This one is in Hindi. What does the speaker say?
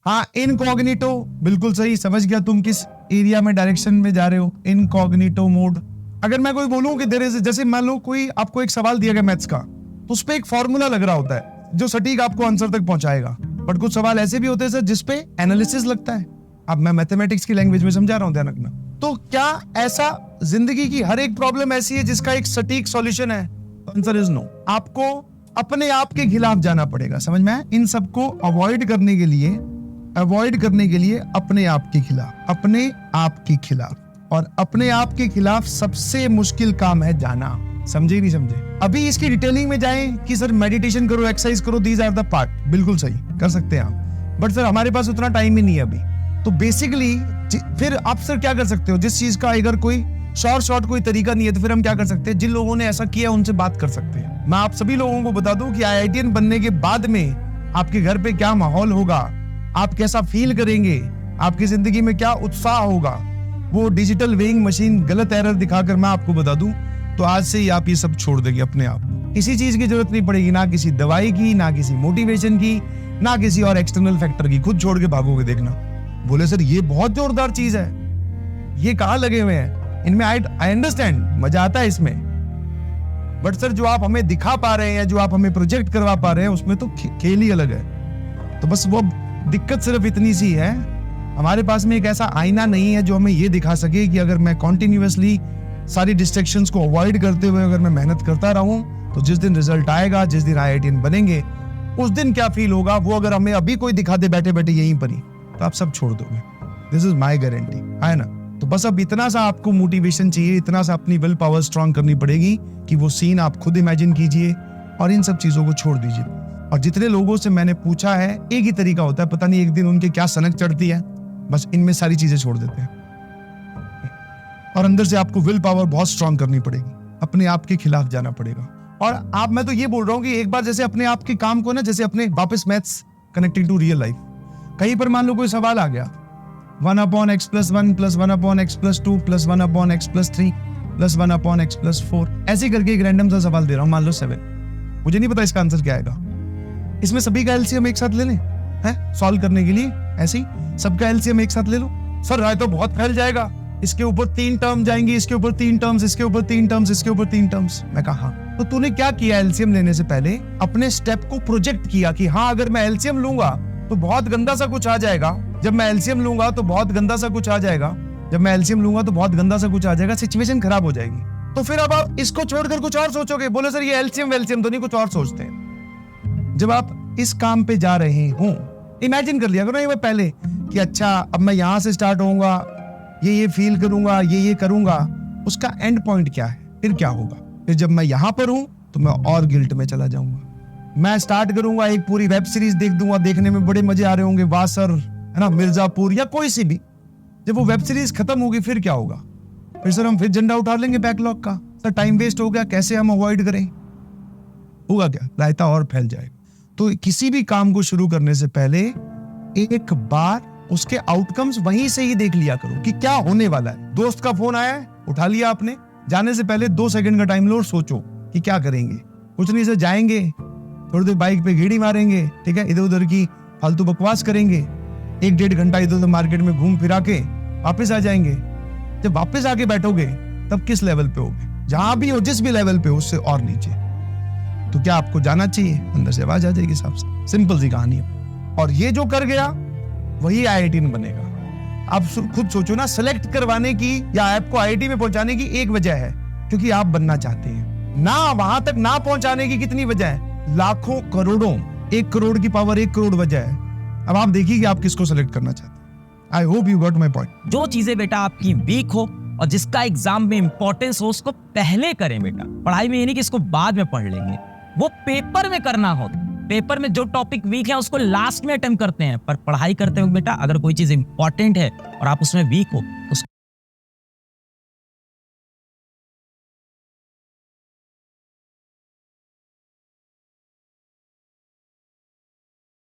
हाँ, इनकॉग्निटो, बिल्कुल सही, समझ गया तुम किस एरिया में डायरेक्शन में जा रहे हो। Incognito mode. अगर मैं कोई बोलूं कि जैसे मान लो कोई आपको एक सवाल दिया गया मैथ्स का, तो उस पे एक फॉर्मूला लग रहा होता है जो सटीक आपको आंसर तक पहुंचाएगा, बट कुछ सवाल ऐसे भी होते हैं सर जिसपे एनालिसिस लगता है। अब मैं मैथमेटिक्स की लैंग्वेज में समझा रहा हूं, ध्यान रखना। तो क्या ऐसा जिंदगी की हर एक प्रॉब्लम ऐसी है जिसका एक सटीक सॉल्यूशन है? Answer is no. आपको अपने आप के खिलाफ जाना पड़ेगा, समझ में आया? इन सबको अवॉइड करने के लिए अपने आप के खिलाफ, और अपने आप के खिलाफ सबसे मुश्किल काम है जाना। समझे नहीं समझे? अभी इसकी डिटेलिंग में जाएं कि सर मेडिटेशन करो, एक्सरसाइज करो, दीज आर द पार्ट, बिल्कुल सही कर सकते हैं आप, बट सर हमारे पास उतना टाइम ही नहीं है अभी। तो बेसिकली फिर आप सर क्या कर सकते हो? जिस चीज का अगर कोई शॉर्ट कोई तरीका नहीं है तो फिर हम क्या कर सकते हैं? जिन लोगों ने ऐसा किया उनसे बात कर सकते हैं। मैं आप सभी लोगों को बता दूं कि आईआईटीएन बनने के बाद में आपके घर पे क्या माहौल होगा, आप कैसा फील करेंगे, आपकी जिंदगी में क्या उत्साह होगा, वो डिजिटल वेइंग मशीन गलत एरर दिखाकर मैं आपको बता दूं तो आज से ही आप ये सब छोड़ देंगे अपने आप। किसी चीज की जरूरत नहीं पड़ेगी, ना किसी दवाई की, ना किसी मोटिवेशन की, ना किसी और एक्सटर्नल फैक्टर की। खुद छोड़ के भागोगे, देखना। बोले सर ये बहुत जोरदार चीज है, ये कहाँ लगे हुए हैं इनमें? आई अंडरस्टैंड, मजा आता है इसमें, बट सर जो आप हमें दिखा पा रहे हैं, जो आप हमें प्रोजेक्ट करवा पा रहे हैं, उसमें तो खेल ही अलग है। तो बस वो दिक्कत सिर्फ इतनी सी है, हमारे पास में एक ऐसा आईना नहीं है जो हमें ये दिखा सके कि अगर मैं कॉन्टिन्यूअसली सारी डिस्ट्रैक्शंस को अवॉइड करते हुए अगर मैं मेहनत करता रहूं तो जिस दिन रिजल्ट आएगा, जिस दिन आईआईटीएन बनेंगे, उस दिन क्या फील होगा, वो अगर हमें अभी कोई दिखा दे बैठे बैठे यहीं पर ही, तो आप सब छोड़ दोगे। दिस इज माई गारंटी, है ना? तो बस अब इतना सा आपको मोटिवेशन चाहिए, इतना सा अपनी विल पावर स्ट्रांग करनी पड़ेगी कि वो सीन आप खुद इमेजिन कीजिए और इन सब चीजों को छोड़ दीजिए। और जितने लोगों से मैंने पूछा है, एक ही तरीका होता है, पता नहीं एक दिन उनके क्या सनक चढ़ती है, बस इनमें सारी चीजें छोड़ देते हैं। और अंदर से आपको विल पावर बहुत स्ट्रांग करनी पड़ेगी, अपने आप के खिलाफ जाना पड़ेगा। और आप, मैं तो ये बोल रहा हूं कि एक बार जैसे अपने आप के काम को ना, जैसे अपने वापस maths connecting to real life, कहीं पर मान लो कोई सवाल आ गया, 1/x+1 + 1/x+2 + 1/x+3 + 1/x+4, ऐसे करके एक रैंडम सा सवाल दे रहा हूं, मान लो 7। मुझे नहीं पता इसका आंसर क्या आएगा। इसमें सभी का एलसीएम एक साथ ले लें हैं सॉल्व करने के लिए? ऐसे ही सबका एलसीएम एक साथ ले लो। सर राय तो बहुत फैल जाएगा, इसके ऊपर 3 टर्म जाएंगे, इसके ऊपर 3 टर्म्स, इसके ऊपर 3 टर्म्स, इसके ऊपर 3 टर्म्स। मैं कहा तो तूने क्या किया? एलसीएम लेने से पहले अपने स्टेप को प्रोजेक्ट किया कि हाँ अगर मैं एलसीएम लूंगा तो बहुत गंदा सा कुछ आ जाएगा, जब मैं एलसीएम लूंगा तो बहुत गंदा सा कुछ आ जाएगा, जब मैं एलसीएम लूंगा तो बहुत गंदा सा कुछ आ जाएगा, सिचुएशन खराब हो जाएगी। तो फिर अब आप इसको छोड़कर कुछ और सोचोगे, बोले सर ये एलसीएम वेलसीएम तो नहीं, कुछ और सोचते हैं। जब आप इस काम पे जा रहे हो, इमेजिन कर लिया करो ये पहले कि अच्छा अब मैं यहां से स्टार्ट होऊंगा, ये फील करूंगा, ये करूंगा, उसका एंड पॉइंट क्या है, फिर क्या होगा? फिर जब मैं यहां पर हूं तो मैं और गिल्ट में चला जाऊंगा। मैं स्टार्ट करूंगा, एक पूरी वेब सीरीज देख दूंगा, देखने में बड़े मजे आ रहे होंगे, वाह सर, है ना, मिर्जापुर या कोई सी भी। जब वो वेब सीरीज खत्म होगी फिर क्या होगा? फिर सर हम फिर झंडा उठा लेंगे बैकलॉग का, सर टाइम वेस्ट हो गया, कैसे हम अवॉइड करें? होगा क्या? रायता और फैल जाएगा। तो किसी भी काम को शुरू करने से पहले एक बार उसके आउटकम्स वहीं से ही देख लिया करो कि क्या होने वाला है। दोस्त का फोन आया है, उठा लिया आपने, जाने से पहले 2 सेकंड का टाइम लो और सोचो कि क्या करेंगे। कुछ नहीं सर, जाएंगे थोड़ी देर बाइक पे गेड़ी मारेंगे, ठीक है, इधर उधर की फालतू बकवास करेंगे, 1-1.5 घंटा इधर उधर मार्केट में घूम फिरा के वापस आ जाएंगे। जब वापस आके बैठोगे तब किस लेवल पे होगे? जहां भी हो, जिस भी लेवल पे हो, उससे और नीचे। तो क्या आपको जाना चाहिए? अंदर से आवाज आ जाएगी साहब से, सिंपल सी कहानी है। और ये जो कर गया वही आईआईटीएन बनेगा। आप खुद सोचो ना, सेलेक्ट करवाने की या आपको आईआईटी में पहुंचाने की एक वजह है, क्योंकि आप बनना चाहते हैं ना। वहां तक ना पहुंचाने की कितनी वजह है? लाखों, करोड़ों, 1 करोड़ की पावर 1 करोड़ वजह है। अब आप देखिए कि आप किसको सेलेक्ट करना चाहते हैं। I hope you got my point. जो चीजें बेटा आपकी वीक हो और जिसका एग्जाम में इंपॉर्टेंस हो, उसको पहले करें बेटा। पढ़ाई में ये नहीं कि इसको बाद में पढ़ लेंगे, वो पेपर में करना हो। पेपर में जो टॉपिक वीक है उसको लास्ट में अटेम्प्ट करते हैं, पर पढ़ाई करते वक्त बेटा अगर कोई चीज इंपॉर्टेंट है और आप उसमें वीक हो तो